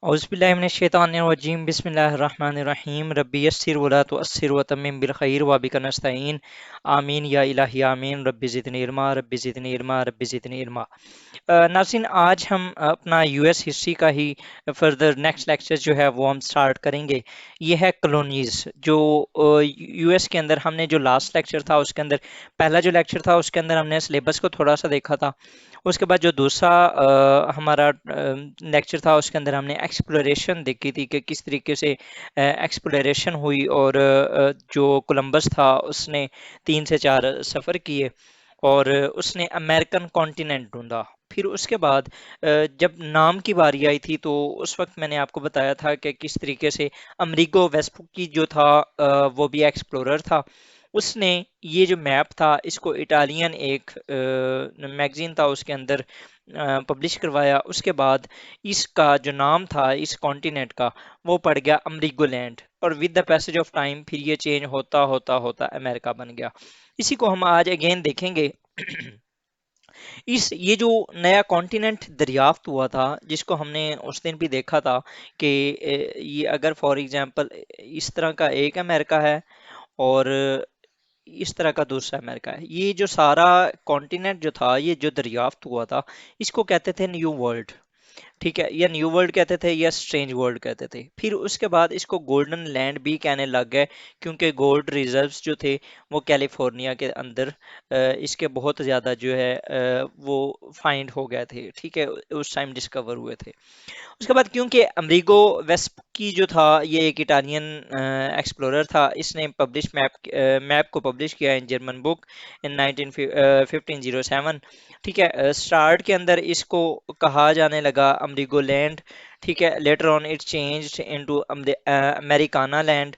औज़ुबिल्लाहिमिनश्शैतानिर्रजीम बिस्मिल्लाहिर्रहमानिर्रहीम रब्बी यस्सिर वला तुअस्सिर वतम्मिम बिल खैर व बिका नस्तईन आमीन या इलाही आमीन रब्बी ज़िदनी इल्मा। नाज़रीन, आज हम अपना यूएस हिस्ट्री का ही फर्दर नेक्स्ट लेक्चर जो है वो हम स्टार्ट करेंगे। ये है कॉलोनीज जो यूएस के अंदर हमने जो लास्ट लेक्चर था उसके अंदर पहला जो लेक्चर था उसके अंदर हमने सिलेबस को थोड़ा सा देखा था। उसके बाद जो दूसरा हमारा लेक्चर था उसके अंदर हमने एक्सप्लोरेशन देखी थी कि किस तरीके से एक्सप्लोरेशन हुई और जो कोलंबस था उसने 3 से 4 सफ़र किए और उसने अमेरिकन कॉन्टिनेंट ढूंढा। फिर उसके बाद जब नाम की बारी आई थी तो उस वक्त मैंने आपको बताया था कि किस तरीके से अमरीगो वेस्पुक्की जो था वो भी एक्सप्लोरर था। उसने ये जो मैप था इसको इटालियन एक मैगजीन था उसके अंदर पब्लिश करवाया। उसके बाद इसका जो नाम था इस कॉन्टिनेंट का वो पड़ गया अमरीगोलैंड और with the passage of time फिर ये चेंज होता होता होता अमेरिका बन गया। इसी को हम आज अगेन देखेंगे। इस ये जो नया कॉन्टिनेंट दरियाफ्त हुआ था जिसको हमने उस दिन भी देखा था कि ये अगर फॉर एग्जांपल इस तरह का एक अमेरिका है और इस तरह का दूसरा अमेरिका है, ये जो सारा कॉन्टिनेंट जो था ये जो दरियाफ्त हुआ था इसको कहते थे न्यू वर्ल्ड। ठीक है, या न्यू वर्ल्ड कहते थे या स्ट्रेंज वर्ल्ड कहते थे। फिर उसके बाद इसको गोल्डन लैंड भी कहने लग गए क्योंकि गोल्ड रिजर्व्स जो थे वो कैलिफोर्निया के अंदर इसके बहुत ज़्यादा जो है वो फाइंड हो गए थे। ठीक है, उस टाइम डिस्कवर हुए थे। उसके बाद क्योंकि अमरीगो वेस्पुक्की जो था ये एक इटालियन एक्सप्लोरर था, इसने पब्लिश मैप को पब्लिश किया इन जर्मन बुक इन 1507। ठीक है, स्टार्ट के अंदर इसको कहा जाने लगा अमरीगो लैंड। ठीक है, later on it changed into Americana land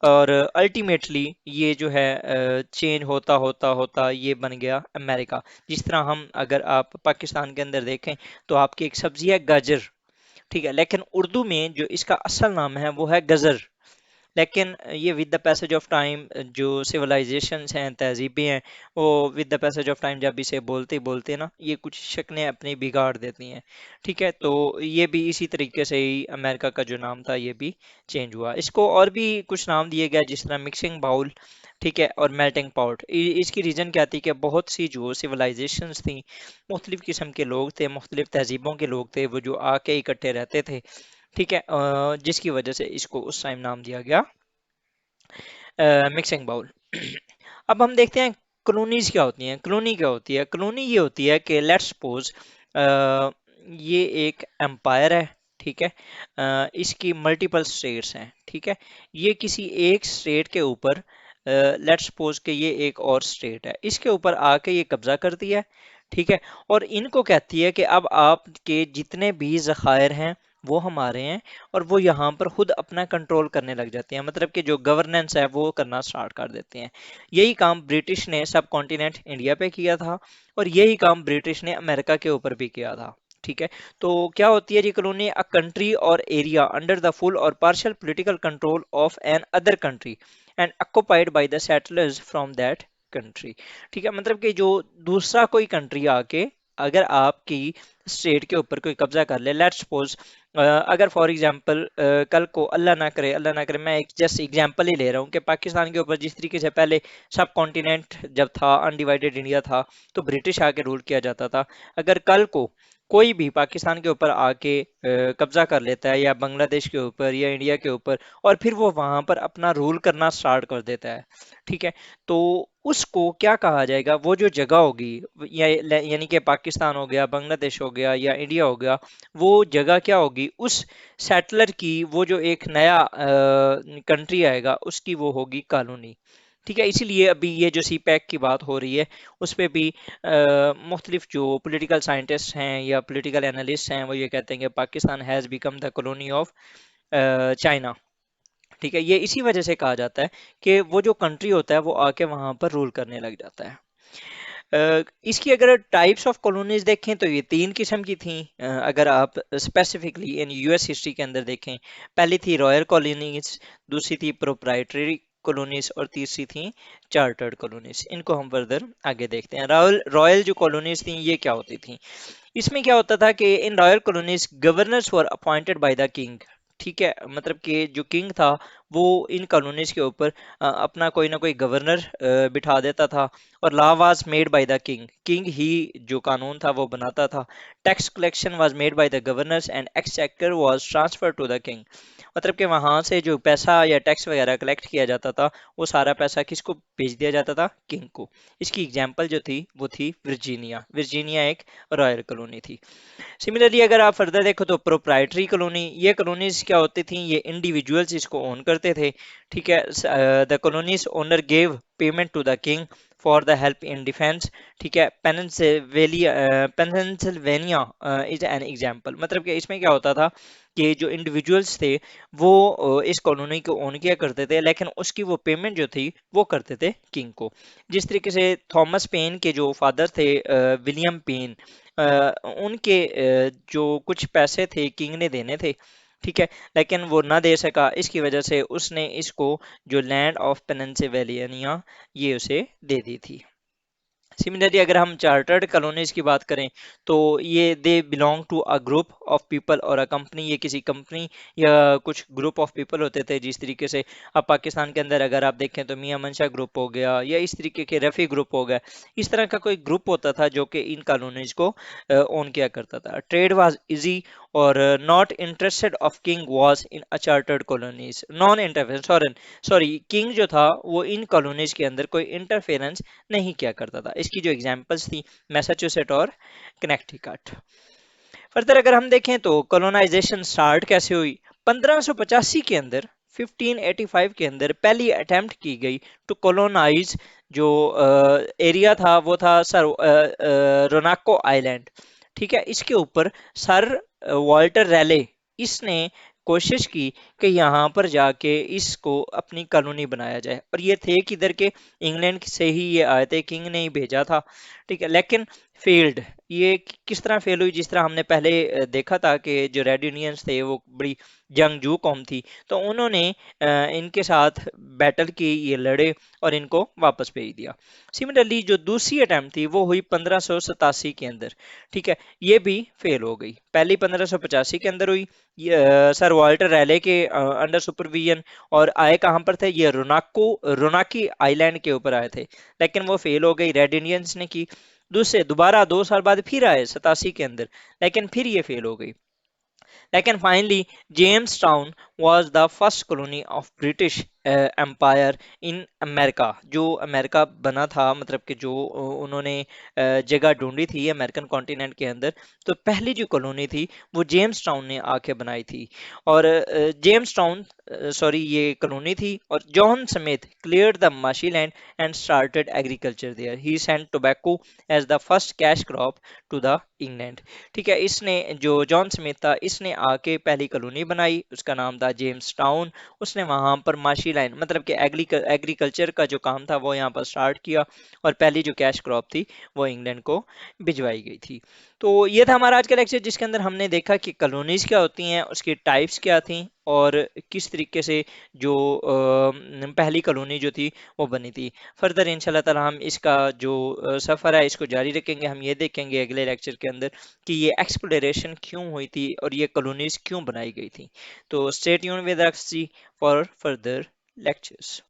और अल्टीमेटली ये जो है चेंज होता होता होता ये बन गया अमेरिका। जिस तरह हम अगर आप पाकिस्तान के अंदर देखें तो आपकी एक सब्जी है गाजर। ठीक है, लेकिन उर्दू में जो इसका असल नाम है वो है गज़र। लेकिन ये with the passage of time जो सिविलाइजेशंस हैं, तहजीबें हैं, वो with the passage of time जब इसे बोलते बोलते ना ये कुछ शक्लें अपनी बिगाड़ देती हैं। ठीक है, तो ये भी इसी तरीके से ही अमेरिका का जो नाम था ये भी चेंज हुआ। इसको और भी कुछ नाम दिए गए जिस तरह मिक्सिंग बाउल। ठीक है, और मेल्टिंग पॉट। इसकी रीज़न क्या थी कि बहुत सी जो सिविलाइजेशंस थी, मुख्तलिफ किस्म के लोग थे, मुख्तलिफ तहजीबों के लोग थे, वो जो आके इकट्ठे रहते थे। ठीक है, जिसकी वजह से इसको उस टाइम नाम दिया गया मिक्सिंग बाउल। अब हम देखते हैं कॉलोनीज क्या होती हैं। कॉलोनी क्या होती है? कॉलोनी ये होती है कि लेट्स सपोज ये एक एम्पायर है। ठीक है, इसकी मल्टीपल स्टेट्स हैं। ठीक है, ये किसी एक स्टेट के ऊपर लेट्स सपोज कि ये एक और स्टेट है, इसके ऊपर आके ये कब्जा करती है। ठीक है, और इनको कहती है कि अब आपके जितने भी ज़खायर हैं वो हमारे हैं और वो यहाँ पर खुद अपना कंट्रोल करने लग जाते हैं, मतलब कि जो गवर्नेंस है वो करना स्टार्ट कर देते हैं। यही काम ब्रिटिश ने सब कॉन्टिनेंट इंडिया पे किया था और यही काम ब्रिटिश ने अमेरिका के ऊपर भी किया था। ठीक है, तो क्या होती है जी colony? A country or area under the full or partial political control of another country and occupied by the settlers from that country. ठीक है, मतलब कि जो दूसरा कोई कंट्री आके अगर आपकी स्टेट के ऊपर कोई कब्जा कर ले, लेट्स सपोज अगर फॉर एग्जांपल कल को अल्लाह ना करे, मैं एक जस्ट एग्जांपल ही ले रहा हूँ कि पाकिस्तान के ऊपर जिस तरीके से पहले सब कॉन्टिनेंट जब था, अनडिवाइडेड इंडिया था, तो ब्रिटिश आके रूल किया जाता था। अगर कल को कोई भी पाकिस्तान के ऊपर आके कब्जा कर लेता है या बांग्लादेश के ऊपर या इंडिया के ऊपर और फिर वो वहां पर अपना रूल करना स्टार्ट कर देता है। ठीक है, तो उसको क्या कहा जाएगा? वो जो जगह होगी या यानी कि पाकिस्तान हो गया, बांग्लादेश हो गया या इंडिया हो गया, वो जगह क्या होगी? उस सेटलर की, वो जो एक नया कंट्री आएगा उसकी वो होगी कॉलोनी। ठीक है, इसीलिए अभी ये जो सी पैक की बात हो रही है उस पे भी मुख्तलिफ जो पॉलिटिकल साइंटिस्ट हैं या पॉलिटिकल एनालिस्ट हैं वो ये कहते हैं कि Pakistan has become the colony of China. ठीक है, ये इसी वजह से कहा जाता है कि वो जो कंट्री होता है वो आके वहां पर रूल करने लग जाता है। इसकी अगर टाइप्स ऑफ कॉलोनीज देखें तो ये 3 किस्म की थी। अगर आप स्पेसिफिकली इन यूएस हिस्ट्री के अंदर देखें, पहली थी रॉयल कॉलोनीज, दूसरी थी प्रोप्राइटरी कॉलोनीज और तीसरी थी चार्टर्ड कॉलोनीज। इनको हम फर्दर आगे देखते हैं। रॉयल रॉयल जो कॉलोनीज थी ये क्या होती थी? इसमें क्या होता था कि इन royal colonies governors were appointed by the king. ठीक है, मतलब कि जो किंग था वो इन कॉलोनीज के ऊपर अपना कोई ना कोई गवर्नर बिठा देता था, और law was made by the king, king ही जो कानून था वो बनाता था। Tax collection was made by the governors and exchequer was transferred to the king. मतलब कि वहां से जो पैसा या टैक्स वगैरह कलेक्ट किया जाता था वो सारा पैसा किसको भेज दिया जाता था? किंग को। इसकी एग्जाम्पल जो थी वो थी वर्जीनिया। वर्जीनिया एक रॉयल कॉलोनी थी। सिमिलरली अगर आप फर्दर देखो तो प्रोप्राइटरी कॉलोनी, ये कॉलोनीज क्या होती थी? ये इंडिविजुअल्स इसको ओन करते थे। ठीक है, the colonies owner gave payment to the king for the help in defence. ठीक है, पेनिनसिल्वेनिया इज एन एग्जांपल। मतलब कि इसमें क्या होता था कि जो इंडिविजुअल्स थे वो इस कॉलोनी को ओन किया करते थे, लेकिन उसकी वो पेमेंट जो थी वो करते थे किंग को। जिस तरीके से थॉमस पेन के जो फादर थे विलियम पेन, उनके जो कुछ पैसे थे किंग ने देने थे। ठीक है, लेकिन वो ना दे सका, इसकी वजह से उसने इसको जो लैंड ऑफ पेनिनसिल्वेनिया ये उसे दे दी थी। सिमिलरली अगर हम चार्टर्ड कॉलोनीज की बात करें तो ये they belong to a group of people or a company. ये किसी कंपनी या कुछ ग्रुप ऑफ पीपल होते थे। जिस तरीके से अब पाकिस्तान के अंदर अगर आप देखें तो मियां मंशा ग्रुप हो गया, या इस तरीके के रफ़ी ग्रुप हो गया, इस तरह का कोई ग्रुप होता था जो कि इन कॉलोनीज को ओन किया करता था। ट्रेड वाज इजी और not interested of king was in a chartered colonies non interference. Sorry, king जो था वो इन कॉलोनीज के अंदर कोई इंटरफेरेंस नहीं किया करता था। इसकी जो एग्जांपल्स थी मैसाचुसेट और कनेक्टिकट। फर्दर अगर हम देखें तो कॉलोनाइजेशन स्टार्ट कैसे हुई? 1585 के अंदर, 1585 के अंदर पहली अटेम्प्ट की गई टू कॉलोनाइज जो एरिया था वो था सर रोनाको आइलैंड। ठीक है, इसके ऊपर सर वॉल्टर रैले इसने कोशिश की कि यहाँ पर जाके इसको अपनी कॉलोनी बनाया जाए, और ये थे किधर के? इंग्लैंड से ही ये आए थे, किंग ने ही भेजा था। ठीक है, लेकिन फेल्ड। ये किस तरह फेल हुई? जिस तरह हमने पहले देखा था कि जो रेड इंडियंस थे वो बड़ी जंगजू कौम थी, तो उन्होंने इनके साथ बैटल की, ये लड़े और इनको वापस भेज दिया। सिमिलरली जो दूसरी अटेम्प्ट थी वो हुई 1587 के अंदर। ठीक है, ये भी फेल हो गई। पहली 1585 के अंदर हुई, सर वाल्टर रैले के अंडर सुपरविजन, और आए कहाँ पर थे? ये रोनाकी आइलैंड के ऊपर आए थे, लेकिन वो फेल हो गई, रेड इंडियंस ने की। दूसरे दोबारा 2 साल बाद फिर आए 87 के अंदर, लेकिन फिर ये फेल हो गई। लेकिन finally Jamestown was the first colony of British Empire in America. जो अमेरिका बना था, मतलब कि जो उन्होंने जगह ढूंढी थी अमेरिकन कॉन्टिनेंट के अंदर, तो पहली जो कॉलोनी थी वो जेम्स टाउन ने आके बनाई थी। और जेम्स टाउन, सॉरी, ये कॉलोनी थी, और John Smith cleared the marshy land and started agriculture there. He sent tobacco as the first cash crop to the England. ठीक है, इसने जो जॉन स्मिथ था इसने आके पहली कॉलोनी बनाई, उसका नाम था जेम्स टाउन। उसने वहां पर माशी लाइन, मतलब कि एग्रीकल्चर का जो काम था वो यहाँ पर स्टार्ट किया, और पहली जो कैश क्रॉप थी वो इंग्लैंड को भिजवाई गई थी। तो ये था हमारा आज का लेक्चर, जिसके अंदर हमने देखा कि कॉलोनीज क्या होती हैं, उसकी टाइप्स क्या थी, और किस तरीके से जो पहली कॉलोनी जो थी वो बनी थी। फर्दर इंशाल्लाह ताला हम इसका जो सफ़र है इसको जारी रखेंगे। हम ये देखेंगे अगले लेक्चर के अंदर कि ये एक्सप्लोरेशन क्यों हुई थी और ये कॉलोनीज क्यों बनाई गई थी। तो stay tune with us for further lectures.